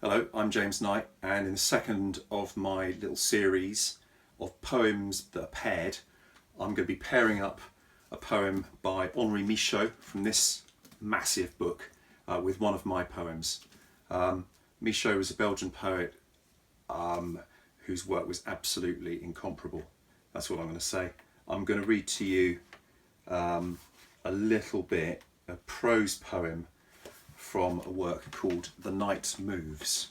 Hello, I'm James Knight, and in the second of my little series of poems that are paired, I'm going to be pairing up a poem by Henri Michaux from this massive book with one of my poems. Michaux was a Belgian poet whose work was absolutely incomparable. That's what I'm going to say. I'm going to read to you a little bit, a prose poem from a work called The Night Moves.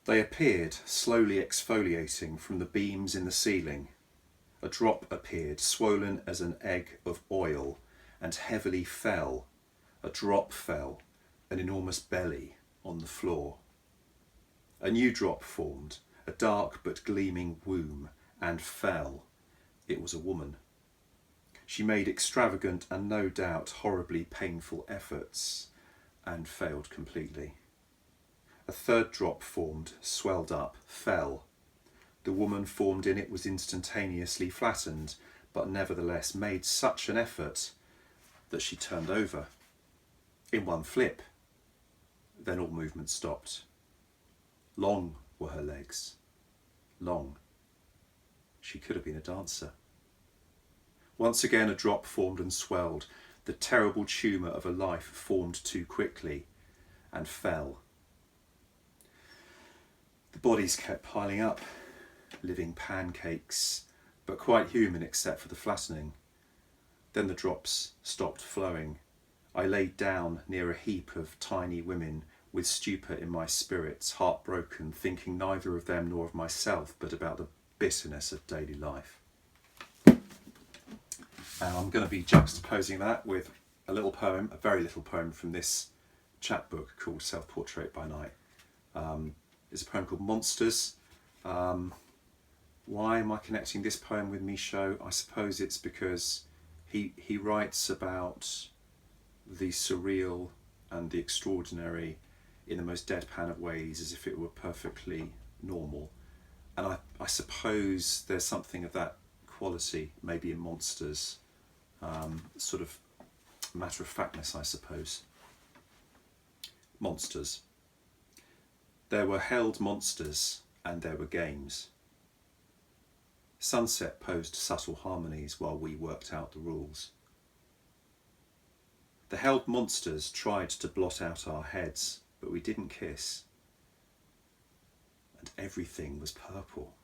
They appeared, slowly exfoliating from the beams in the ceiling. A drop appeared, swollen as an egg of oil, and heavily fell. A drop fell, an enormous belly, on the floor. A new drop formed, a dark but gleaming womb, and fell. It was a woman. She made extravagant and no doubt horribly painful efforts and failed completely. A third drop formed, swelled up, fell. The woman formed in it was instantaneously flattened, but nevertheless made such an effort that she turned over in one flip. Then all movement stopped. Long were her legs. Long. She could have been a dancer. Once again a drop formed and swelled. The terrible tumour of a life formed too quickly and fell. The bodies kept piling up, living pancakes, but quite human except for the flattening. Then the drops stopped flowing. I laid down near a heap of tiny women with stupor in my spirits, heartbroken, thinking neither of them nor of myself, but about the bitterness of daily life. And I'm going to be juxtaposing that with a little poem, a very little poem from this chapbook called Self-Portrait by Night. It's a poem called Monsters. Why am I connecting this poem with Michaux? I suppose it's because he writes about the surreal and the extraordinary in the most deadpan of ways, as if it were perfectly normal. And I suppose there's something of that quality maybe in Monsters. Sort of matter of factness, I suppose. Monsters. There were held monsters and there were games. Sunset posed subtle harmonies while we worked out the rules. The held monsters tried to blot out our heads, but we didn't kiss. And everything was purple.